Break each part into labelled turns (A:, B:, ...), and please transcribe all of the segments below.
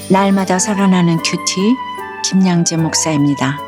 A: 날마다 살아나는 큐티 김양재 목사입니다.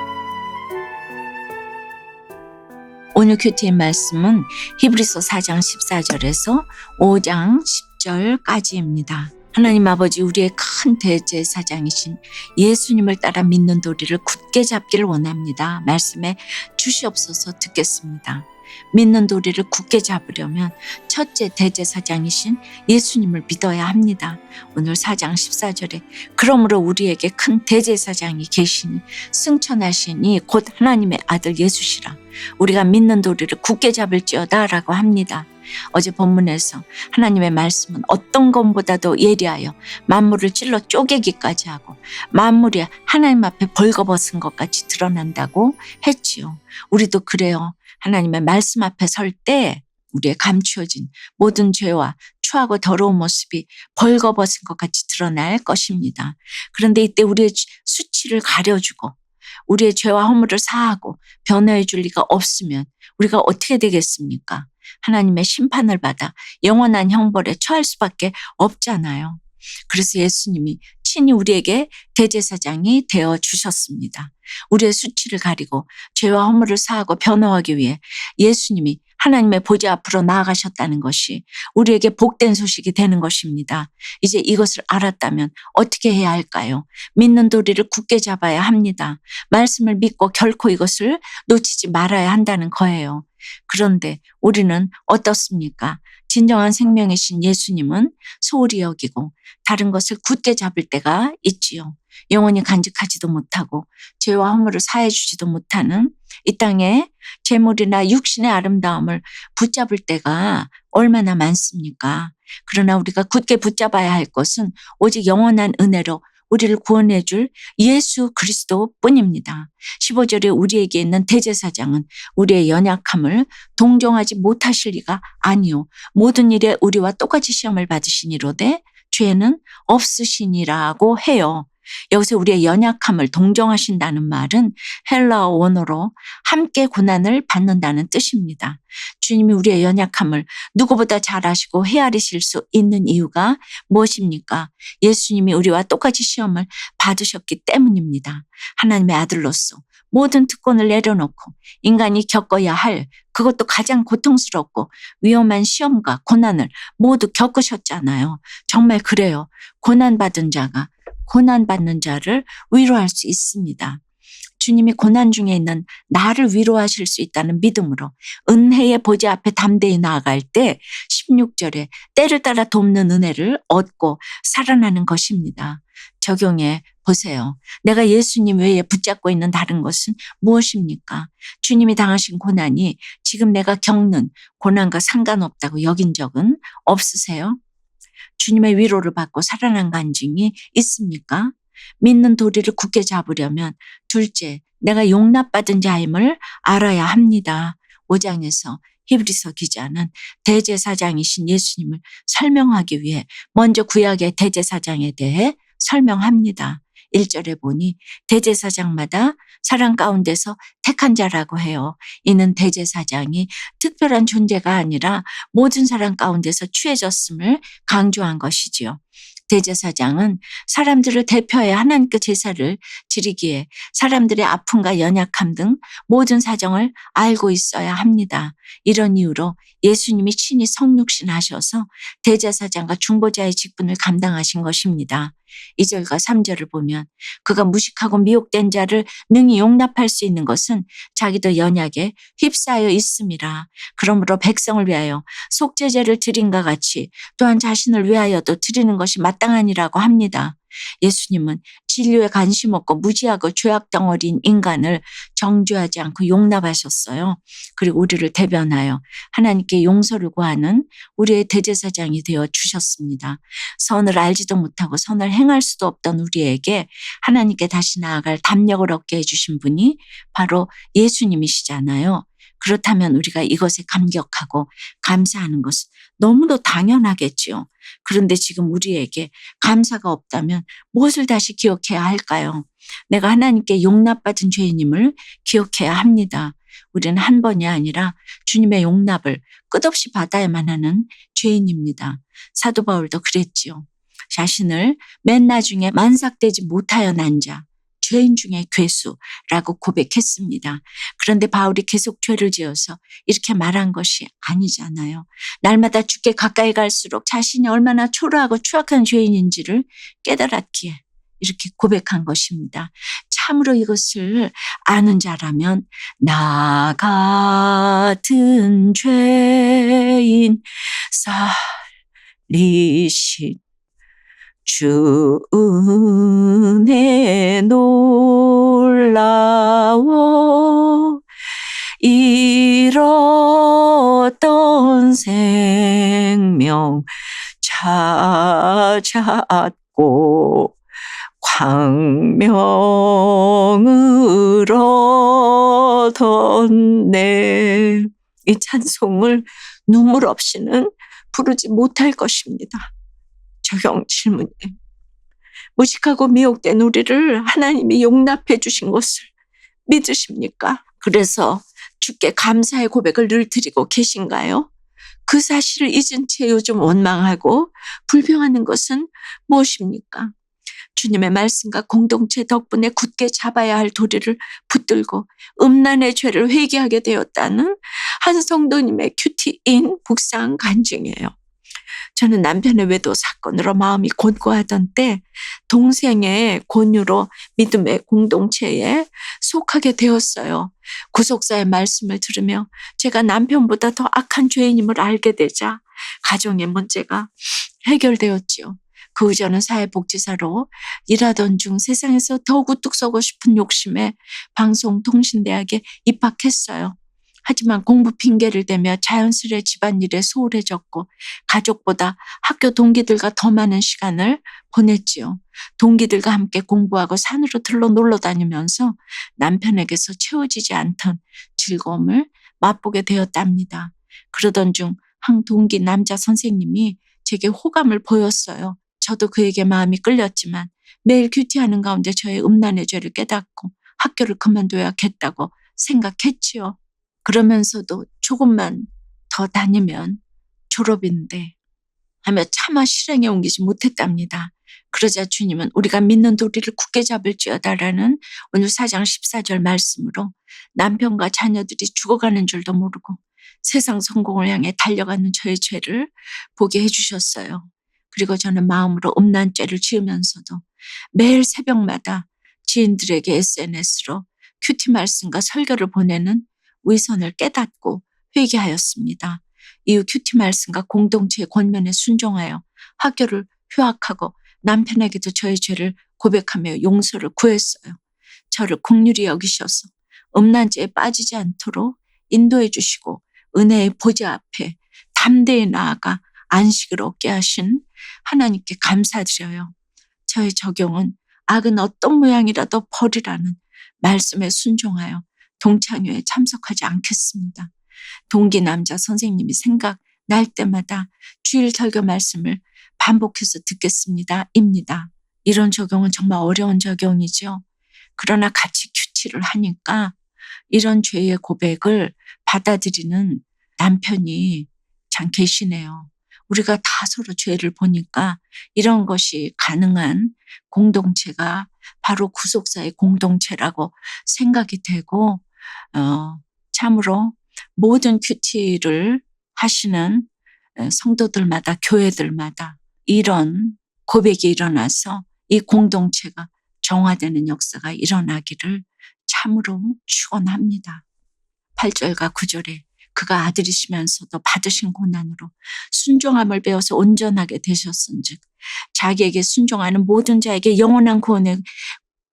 A: 오늘 큐티의 말씀은 히브리서 4장 14절에서 5장 10절까지입니다. 하나님 아버지, 우리의 큰 대제사장이신 예수님을 따라 믿는 도리를 굳게 잡기를 원합니다. 말씀에 주시옵소서. 듣겠습니다. 믿는 도리를 굳게 잡으려면 첫째 대제사장이신 예수님을 믿어야 합니다. 오늘 4장 14절에 그러므로 우리에게 큰 대제사장이 계시니 승천하시니 곧 하나님의 아들 예수시라. 우리가 믿는 도리를 굳게 잡을지어다 라고 합니다. 어제 본문에서 하나님의 말씀은 어떤 것보다도 예리하여 만물을 찔러 쪼개기까지 하고 만물이 하나님 앞에 벌거벗은 것 같이 드러난다고 했지요. 우리도 그래요. 하나님의 말씀 앞에 설 때 우리의 감추어진 모든 죄와 추하고 더러운 모습이 벌거벗은 것 같이 드러날 것입니다. 그런데 이때 우리의 수치를 가려주고 우리의 죄와 허물을 사하고 변호해 줄 리가 없으면 우리가 어떻게 되겠습니까? 하나님의 심판을 받아 영원한 형벌에 처할 수밖에 없잖아요. 그래서 예수님이 친히 우리에게 대제사장이 되어 주셨습니다. 우리의 수치를 가리고 죄와 허물을 사하고 변호하기 위해 예수님이 하나님의 보좌 앞으로 나아가셨다는 것이 우리에게 복된 소식이 되는 것입니다. 이제 이것을 알았다면 어떻게 해야 할까요? 믿는 도리를 굳게 잡아야 합니다. 말씀을 믿고 결코 이것을 놓치지 말아야 한다는 거예요. 그런데 우리는 어떻습니까? 진정한 생명이신 예수님은 소홀히 여기고 다른 것을 굳게 잡을 때가 있지요. 영원히 간직하지도 못하고 죄와 허물을 사해 주지도 못하는 이 땅에 재물이나 육신의 아름다움을 붙잡을 때가 얼마나 많습니까? 그러나 우리가 굳게 붙잡아야 할 것은 오직 영원한 은혜로 우리를 구원해 줄 예수 그리스도 뿐입니다. 15절에 우리에게 있는 대제사장은 우리의 연약함을 동정하지 못하실 리가 아니요 모든 일에 우리와 똑같이 시험을 받으시니로되 죄는 없으시니라고 해요. 여기서 우리의 연약함을 동정하신다는 말은 헬라어 원어로 함께 고난을 받는다는 뜻입니다. 주님이 우리의 연약함을 누구보다 잘 아시고 헤아리실 수 있는 이유가 무엇입니까? 예수님이 우리와 똑같이 시험을 받으셨기 때문입니다. 하나님의 아들로서 모든 특권을 내려놓고 인간이 겪어야 할 그것도 가장 고통스럽고 위험한 시험과 고난을 모두 겪으셨잖아요. 정말 그래요. 고난받은 자가 고난받는 자를 위로할 수 있습니다. 주님이 고난 중에 있는 나를 위로하실 수 있다는 믿음으로 은혜의 보좌 앞에 담대히 나아갈 때 16절에 때를 따라 돕는 은혜를 얻고 살아나는 것입니다. 적용해 보세요. 내가 예수님 외에 붙잡고 있는 다른 것은 무엇입니까? 주님이 당하신 고난이 지금 내가 겪는 고난과 상관없다고 여긴 적은 없으세요? 주님의 위로를 받고 살아난 간증이 있습니까? 믿는 도리를 굳게 잡으려면 둘째, 내가 용납받은 자임을 알아야 합니다. 5장에서 히브리서 기자는 대제사장이신 예수님을 설명하기 위해 먼저 구약의 대제사장에 대해 설명합니다. 1절에 보니 대제사장마다 사람 가운데서 택한 자라고 해요. 이는 대제사장이 특별한 존재가 아니라 모든 사람 가운데서 취해졌음을 강조한 것이지요. 대제사장은 사람들을 대표해 하나님께 제사를 드리기에 사람들의 아픔과 연약함 등 모든 사정을 알고 있어야 합니다. 이런 이유로 예수님이 친히 성육신 하셔서 대제사장과 중보자의 직분을 감당하신 것입니다. 2절과 3절을 보면 그가 무식하고 미혹된 자를 능히 용납할 수 있는 것은 자기도 연약에 휩싸여 있음이라. 그러므로 백성을 위하여 속죄제를 드린과 같이 또한 자신을 위하여도 드리는 것이 마땅하니라고 합니다. 예수님은 진료에 관심 없고 무지하고 죄악 덩어리인 인간을 정죄하지 않고 용납하셨어요. 그리고 우리를 대변하여 하나님께 용서를 구하는 우리의 대제사장이 되어 주셨습니다. 선을 알지도 못하고 선을 행할 수도 없던 우리에게 하나님께 다시 나아갈 담력을 얻게 해주신 분이 바로 예수님이시잖아요. 그렇다면 우리가 이것에 감격하고 감사하는 것은 너무도 당연하겠지요. 그런데 지금 우리에게 감사가 없다면 무엇을 다시 기억해야 할까요? 내가 하나님께 용납받은 죄인임을 기억해야 합니다. 우리는 한 번이 아니라 주님의 용납을 끝없이 받아야만 하는 죄인입니다. 사도 바울도 그랬지요. 자신을 맨 나중에 만삭되지 못하여 난 자, 죄인 중에 괴수라고 고백했습니다. 그런데 바울이 계속 죄를 지어서 이렇게 말한 것이 아니잖아요. 날마다 주께 가까이 갈수록 자신이 얼마나 초라하고 추악한 죄인인지를 깨달았기에 이렇게 고백한 것입니다. 참으로 이것을 아는 자라면 나 같은 죄인 살리신 주 은혜 놀라워 잃었던 생명 찾았고 광명을 얻었네. 이 찬송을 눈물 없이는 부르지 못할 것입니다. 적용 질문이에요. 무식하고 미혹된 우리를 하나님이 용납해 주신 것을 믿으십니까? 그래서 주께 감사의 고백을 늘 드리고 계신가요? 그 사실을 잊은 채 요즘 원망하고 불평하는 것은 무엇입니까? 주님의 말씀과 공동체 덕분에 굳게 잡아야 할 도리를 붙들고 음란의 죄를 회개하게 되었다는 한 성도님의 큐티인 묵상 간증이에요. 저는 남편의 외도 사건으로 마음이 곤고하던 때 동생의 권유로 믿음의 공동체에 속하게 되었어요. 구속사의 말씀을 들으며 제가 남편보다 더 악한 죄인임을 알게 되자 가정의 문제가 해결되었지요. 그 후 저는 사회복지사로 일하던 중 세상에서 더욱 우뚝 서고 싶은 욕심에 방송통신대학에 입학했어요. 하지만 공부 핑계를 대며 자연스레 집안일에 소홀해졌고 가족보다 학교 동기들과 더 많은 시간을 보냈지요. 동기들과 함께 공부하고 산으로 들러 놀러 다니면서 남편에게서 채워지지 않던 즐거움을 맛보게 되었답니다. 그러던 중 한 동기 남자 선생님이 제게 호감을 보였어요. 저도 그에게 마음이 끌렸지만 매일 큐티하는 가운데 저의 음란의 죄를 깨닫고 학교를 그만둬야겠다고 생각했지요. 그러면서도 조금만 더 다니면 졸업인데 하며 차마 실행에 옮기지 못했답니다. 그러자 주님은 우리가 믿는 도리를 굳게 잡을지어다라는 오늘 4장 14절 말씀으로 남편과 자녀들이 죽어가는 줄도 모르고 세상 성공을 향해 달려가는 저의 죄를 보게 해주셨어요. 그리고 저는 마음으로 음란죄를 지으면서도 매일 새벽마다 지인들에게 SNS로 큐티 말씀과 설교를 보내는 위선을 깨닫고 회개하였습니다. 이후 큐티 말씀과 공동체의 권면에 순종하여 학교를 휴학하고 남편에게도 저의 죄를 고백하며 용서를 구했어요. 저를 긍휼히 여기셔서 음란죄에 빠지지 않도록 인도해 주시고 은혜의 보좌 앞에 담대히 나아가 안식을 얻게 하신 하나님께 감사드려요. 저의 적용은 악은 어떤 모양이라도 버리라는 말씀에 순종하여 동창회에 참석하지 않겠습니다. 동기 남자 선생님이 생각날 때마다 주일 설교 말씀을 반복해서 듣겠습니다. 입니다. 이런 적용은 정말 어려운 적용이죠. 그러나 같이 큐티를 하니까 이런 죄의 고백을 받아들이는 남편이 참 계시네요. 우리가 다 서로 죄를 보니까 이런 것이 가능한 공동체가 바로 구속사의 공동체라고 생각이 되고 참으로 모든 큐티를 하시는 성도들마다 교회들마다 이런 고백이 일어나서 이 공동체가 정화되는 역사가 일어나기를 참으로 축원합니다. 8절과 9절에 그가 아들이시면서도 받으신 고난으로 순종함을 배워서 온전하게 되셨은즉 자기에게 순종하는 모든 자에게 영원한 구원의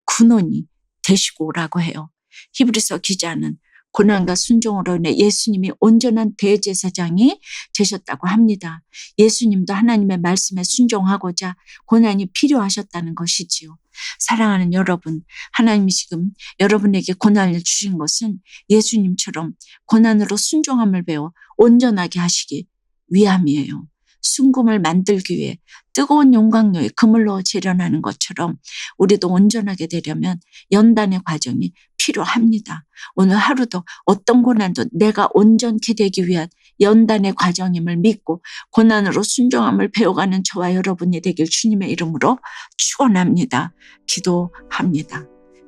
A: 근원이 되시고라고 해요. 히브리서 기자는 고난과 순종으로 인해 예수님이 온전한 대제사장이 되셨다고 합니다. 예수님도 하나님의 말씀에 순종하고자 고난이 필요하셨다는 것이지요. 사랑하는 여러분, 하나님이 지금 여러분에게 고난을 주신 것은 예수님처럼 고난으로 순종함을 배워 온전하게 하시기 위함이에요. 순금을 만들기 위해 뜨거운 용광로에 그물로 재련하는 것처럼 우리도 온전하게 되려면 연단의 과정이 필요합니다. 오늘 하루도 어떤 고난도 내가 온전케 되기 위한 연단의 과정임을 믿고 고난으로 순종함을 배워가는 저와 여러분이 되길 주님의 이름으로 축원합니다. 기도합니다.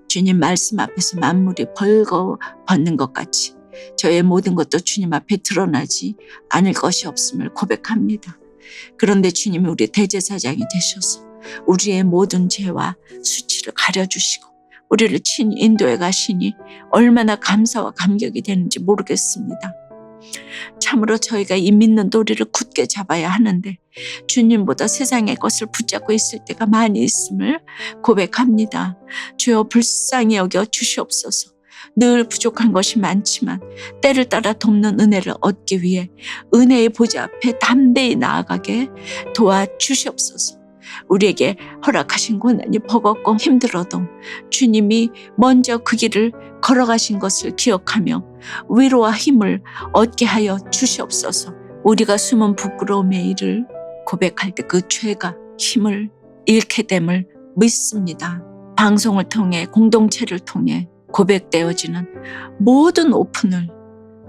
A: 주님 말씀 앞에서 만물이 벌거벗는 것 같이 저의 모든 것도 주님 앞에 드러나지 않을 것이 없음을 고백합니다. 그런데 주님이 우리 대제사장이 되셔서 우리의 모든 죄와 수치를 가려주시고 우리를 친히 인도해 가시니 얼마나 감사와 감격이 되는지 모르겠습니다. 참으로 저희가 이 믿는 도리를 굳게 잡아야 하는데 주님보다 세상의 것을 붙잡고 있을 때가 많이 있음을 고백합니다. 주여 불쌍히 여겨 주시옵소서. 늘 부족한 것이 많지만 때를 따라 돕는 은혜를 얻기 위해 은혜의 보좌 앞에 담대히 나아가게 도와주시옵소서. 우리에게 허락하신 고난이 버겁고 힘들어도 주님이 먼저 그 길을 걸어가신 것을 기억하며 위로와 힘을 얻게 하여 주시옵소서. 우리가 숨은 부끄러움의 일을 고백할 때 그 죄가 힘을 잃게 됨을 믿습니다. 방송을 통해 공동체를 통해 고백되어지는 모든 오픈을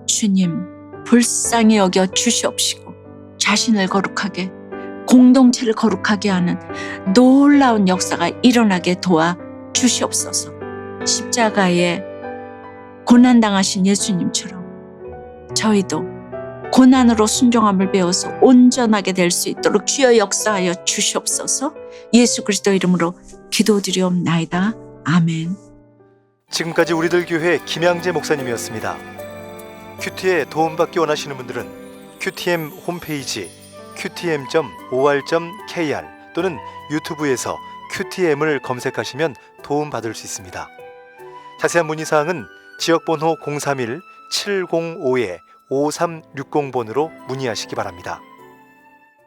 A: 주님 불쌍히 여겨 주시옵시고 자신을 거룩하게 공동체를 거룩하게 하는 놀라운 역사가 일어나게 도와주시옵소서. 십자가에 고난당하신 예수님처럼 저희도 고난으로 순종함을 배워서 온전하게 될 수 있도록 주여 역사하여 주시옵소서. 예수 그리스도 이름으로 기도드리옵나이다. 아멘.
B: 지금까지 우리들 교회 김양재 목사님이었습니다. 큐티에 도움받기 원하시는 분들은 QTM 홈페이지 qtm.or.kr 또는 유튜브에서 QTM을 검색하시면 도움받을 수 있습니다. 자세한 문의사항은 지역번호 031-705-5360번으로 문의하시기 바랍니다.